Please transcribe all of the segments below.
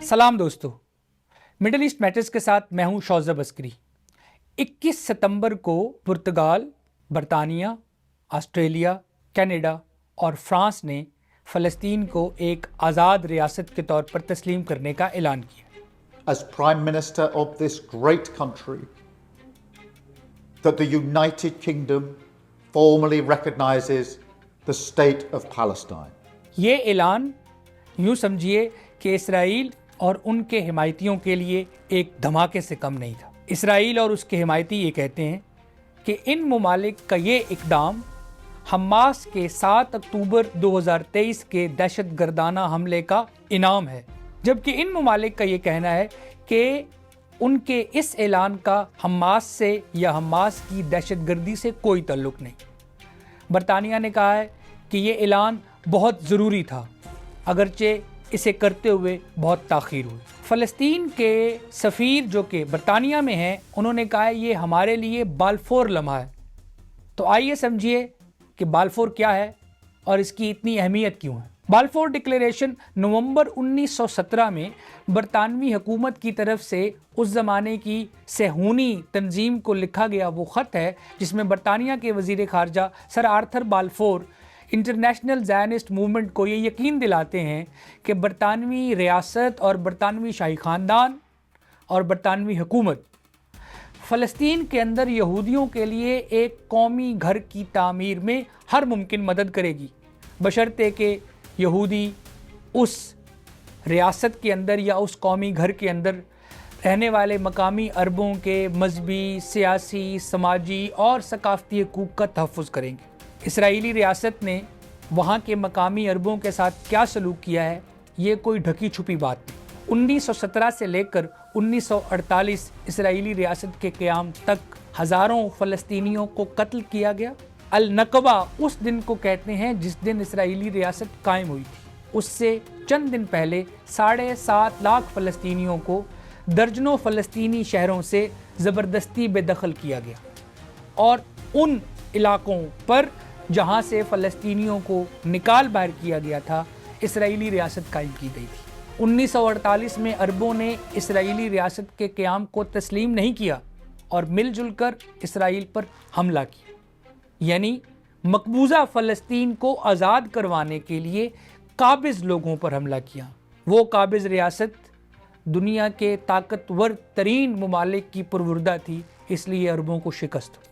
सलाम दोस्तों, middle east matters के साथ मैं हूं शौज़ब अस्करी। 21 सितंबर को पुर्तगाल, बरतानिया, ऑस्ट्रेलिया, कनाडा और फ्रांस ने फ़लस्तीन को एक आज़ाद रियासत के तौर पर तस्लीम करने का ऐलान किया। As Prime Minister of this great country, that the United Kingdom formally recognises the state of Palestine. ये ऐलान यूँ समझिए कि इसराइल और उनके हिमायतियों के लिए एक धमाके से कम नहीं था। इसराइल और उसके हिमायती ये कहते हैं कि इन ममालिक का ये इक़दाम हमास के 7 अक्टूबर 2023 के दहशतगर्दाना हमले का इनाम है, जबकि इन ममालिक का ये कहना है कि उनके इस ऐलान का हमास से या हमास की दहशतगर्दी से कोई ताल्लुक़ नहीं। बरतानिया ने कहा है कि ये ऐलान बहुत ज़रूरी था, अगरचे इसे करते हुए बहुत ताख़ीर हुई। फ़लस्तीन के सफ़ीर जो कि बरतानिया में हैं, उन्होंने कहा है ये हमारे लिए बाल्फोर लम्हा है। तो आइए समझिए कि बाल्फोर क्या है और इसकी इतनी अहमियत क्यों है। बाल्फोर डिक्लेरेशन नवंबर 1917 में बरतानवी हुकूमत की तरफ से उस ज़माने की सेहूनी तंजीम को लिखा गया वो ख़त है जिसमें बरतानिया के वज़ीर ख़ारजा sir Arthur Balfour international Zionist movement को ये यकीन दिलाते हैं कि बरतानवी रियासत और बरतानवी शाही ख़ानदान और बरतानवी हुकूमत फ़लस्तीन के अंदर यहूदियों के लिए एक कौमी घर की तामीर में हर मुमकिन मदद करेगी, बशर्ते कि यहूदी उस रियासत के अंदर या उस कौमी घर के अंदर रहने वाले मकामी अरबों के मजहबी, सियासी, समाजी और सकाफ़ती हकूक़ का तहफ़्फ़ुज़ करेंगे। इसराइली रियासत ने वहाँ के मकामी अरबों के साथ क्या सलूक किया है, ये कोई ढकी छुपी बात नहीं। 1917 से लेकर 1948 इसराइली रियासत के क़याम तक हज़ारों फ़लस्तीनियों को कत्ल किया गया। अल नकबा उस दिन को कहते हैं जिस दिन इसराइली रियासत कायम हुई थी। उससे चंद दिन पहले 7.5 लाख फ़लस्तीनियों को दर्जनों फ़लस्तीनी शहरों से ज़बरदस्ती बेदखल किया गया और उन इलाकों पर जहां से फ़लस्तीनियों को निकाल बाहर किया गया था, इसराइली रियासत कायम की गई थी। 1948 में अरबों ने इसराइली रियासत के क़याम को तस्लीम नहीं किया और मिलजुल कर इसराइल पर हमला किया, यानी मकबूजा फ़लस्तीन को आज़ाद करवाने के लिए काबिज़ लोगों पर हमला किया। वो काबिज़ रियासत दुनिया के ताकतवर तरीन ममालिक की पुरवरदा थी, इसलिए अरबों को शिकस्त हुई।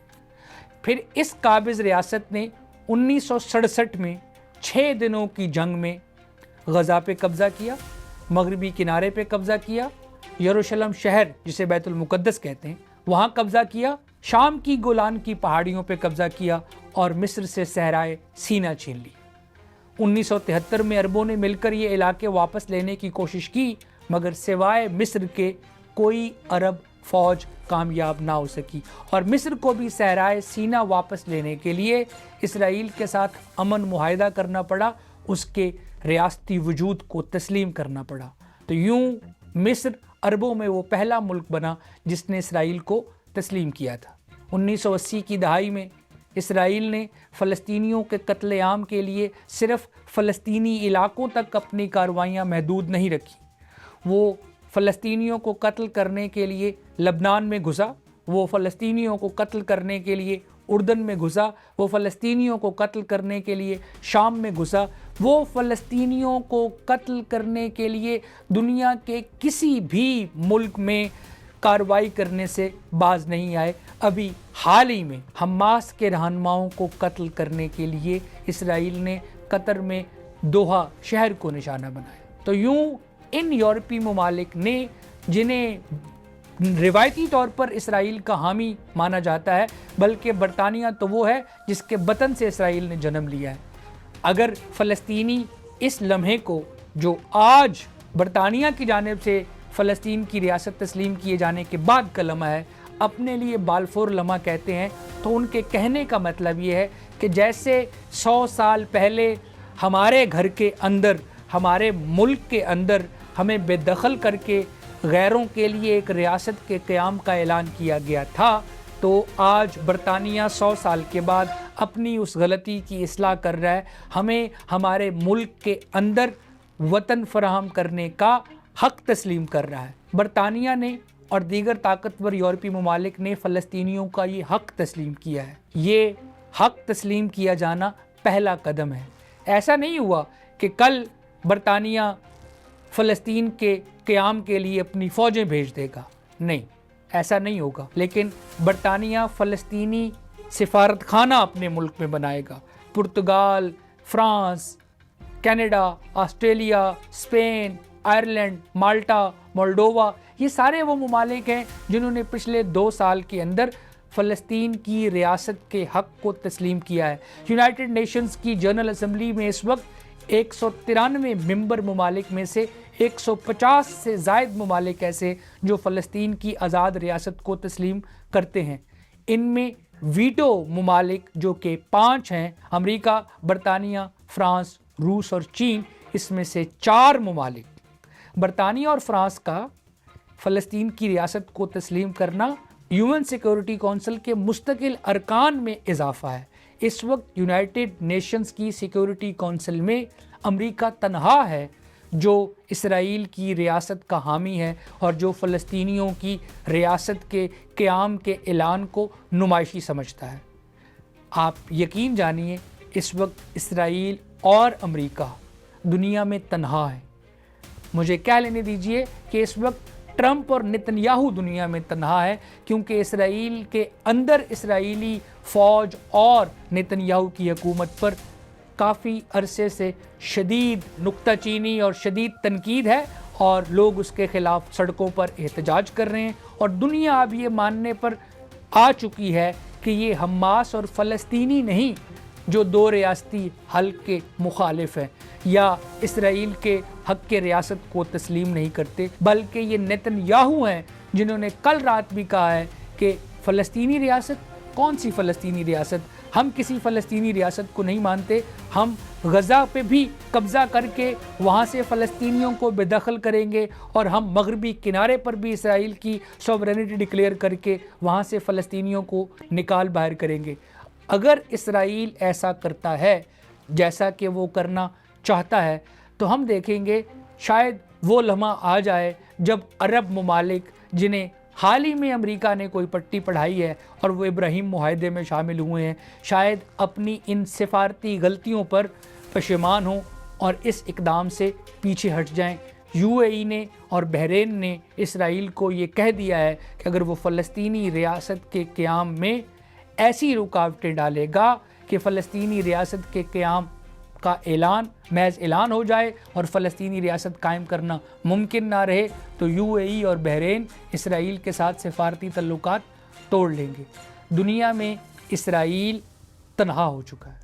फिर इस काबिज़ रियासत ने 1967 में 6 दिनों की जंग में गज़ा पे कब्ज़ा किया, मगरबी किनारे पे कब्ज़ा किया, यरूशलेम शहर जिसे बैतुल मुक़द्दस कहते हैं वहाँ कब्ज़ा किया, शाम की गोलान की पहाड़ियों पे कब्ज़ा किया और मिस्र से सहराए सीना छीन ली। 1973 में अरबों ने मिलकर ये इलाके वापस लेने की कोशिश की, मगर सिवाय मिस्र के कोई अरब फ़ौज कामयाब ना हो सकी और मिस्र को भी सहराए सीना वापस लेने के लिए इसराइल के साथ अमन मुआहदा करना पड़ा, उसके रियासती वजूद को तस्लीम करना पड़ा। तो यूं मिस्र अरबों में वो पहला मुल्क बना जिसने इसराइल को तस्लीम किया था। 1980 की दहाई में इसराइल ने फ़लस्तीनियों के कत्लेआम के लिए सिर्फ़ फ़लस्तीनी इलाकों तक अपनी कार्रवाइयाँ महदूद नहीं रखी। वो फ़लस्तीनियों को कत्ल करने के लिए लबनान में घुसा, वो फ़लस्तीनियों को कत्ल करने के लिए उर्दन में घुसा, वो फ़लस्तीनियों को कत्ल करने के लिए शाम में घुसा, वो फ़लस्तीनियों को कत्ल करने के लिए दुनिया के किसी भी मुल्क में कार्रवाई करने से बाज नहीं आए। अभी हाल ही में हमास के रहनुमाओं को कत्ल करने के लिए इसराइल ने कतर में दोहा शहर को निशाना बनाया। तो यूं इन यूरोपीय ममालिक ने, जिन्हें रिवायती तौर पर इसराइल का हामी माना जाता है, बल्कि बरतानिया तो वो है जिसके वतन से इसराइल ने जन्म लिया है, अगर फ़लस्तीनी इस लम्हे को जो आज बरतानिया की जानिब से फ़लस्तीन की रियासत तस्लीम किए जाने के बाद का लम्हा है, अपने लिए बाल्फोर लम्हा कहते हैं, तो उनके कहने का मतलब ये है कि जैसे 100 साल पहले हमारे घर के अंदर, हमारे मुल्क के अंदर हमें बेदखल करके गैरों के लिए एक रियासत के क़याम का ऐलान किया गया था, تو آج برطانیہ 100 سال کے بعد اپنی اس غلطی کی اصلاح کر رہا ہے. ہمیں ہمارے ملک کے اندر وطن فراہم کرنے کا حق تسلیم کر رہا ہے. برطانیہ نے اور دیگر طاقتور یورپی ممالک نے فلسطینیوں کا یہ حق تسلیم کیا ہے. یہ حق تسلیم کیا جانا پہلا قدم ہے. ایسا نہیں ہوا کہ کل برطانیہ فلسطین کے قیام کے لیے اپنی فوجیں بھیج دے گا. نہیں، ایسا نہیں ہوگا. لیکن برطانیہ فلسطینی سفارت خانہ اپنے ملک میں بنائے گا. Portugal, France, Canada, Australia, Spain, Ireland, Malta, Moldova, یہ سارے وہ ممالک ہیں جنہوں نے پچھلے 2 سال کے اندر فلسطین کی ریاست کے حق کو تسلیم کیا ہے. یونائٹڈ نیشنز کی جنرل اسمبلی میں اس وقت 193 ممبر ممالک میں سے 150 سے زائد ممالک ایسے جو فلسطین کی آزاد ریاست کو تسلیم کرتے ہیں. ان میں ویٹو ممالک جو کہ 5 ہیں، امریکہ، برطانیہ، فرانس، روس اور چین، اس میں سے 4 ممالک. برطانیہ اور فرانس کا فلسطین کی ریاست کو تسلیم کرنا UN سیکورٹی کونسل کے مستقل ارکان میں اضافہ ہے. اس وقت یونائٹڈ نیشنز کی سیکورٹی کونسل میں امریکہ تنہا ہے جو اسرائیل کی ریاست کا حامی ہے اور جو فلسطینیوں کی ریاست کے قیام کے اعلان کو نمائشی سمجھتا ہے. آپ یقین جانیے اس وقت اسرائیل اور امریکہ دنیا میں تنہا ہے. مجھے کہہ لینے دیجئے کہ اس وقت ٹرمپ اور نتنیاہو دنیا میں تنہا ہے، کیونکہ اسرائیل کے اندر اسرائیلی فوج اور نتنیاہو کی حکومت پر کافی عرصے سے شدید نکتہ چینی اور شدید تنقید ہے اور لوگ اس کے خلاف سڑکوں پر احتجاج کر رہے ہیں. اور دنیا اب یہ ماننے پر آ چکی ہے کہ یہ حماس اور فلسطینی نہیں جو 2 ریاستی حل کے مخالف ہیں یا اسرائیل کے حق کے ریاست کو تسلیم نہیں کرتے، بلکہ یہ نتنیاہو ہیں جنہوں نے کل رات بھی کہا ہے کہ فلسطینی ریاست، کون سی فلسطینی ریاست؟ ہم کسی فلسطینی ریاست کو نہیں مانتے. ہم غزہ پہ بھی قبضہ کر کے وہاں سے فلسطینیوں کو بے دخل کریں گے اور ہم مغربی کنارے پر بھی اسرائیل کی سوورینٹی ڈکلیئر کر کے وہاں سے فلسطینیوں کو نکال باہر کریں گے. اگر اسرائیل ایسا کرتا ہے جیسا کہ وہ کرنا چاہتا ہے تو ہم دیکھیں گے شاید وہ لمحہ آ جائے جب عرب ممالک جنہیں حال ہی میں امریکہ نے کوئی پٹی پڑھائی ہے اور وہ ابراہیم معاہدے میں شامل ہوئے ہیں، شاید اپنی ان سفارتی غلطیوں پر پشیمان ہوں اور اس اقدام سے پیچھے ہٹ جائیں. UAE نے اور بحرین نے اسرائیل کو یہ کہہ دیا ہے کہ اگر وہ فلسطینی ریاست کے قیام میں ایسی رکاوٹیں ڈالے گا کہ فلسطینی ریاست کے قیام کا محض اعلان ہو جائے اور فلسطینی ریاست قائم کرنا ممکن نہ رہے تو UAE اور بحرین اسرائیل کے ساتھ سفارتی تعلقات توڑ لیں گے. دنیا میں اسرائیل تنہا ہو چکا ہے.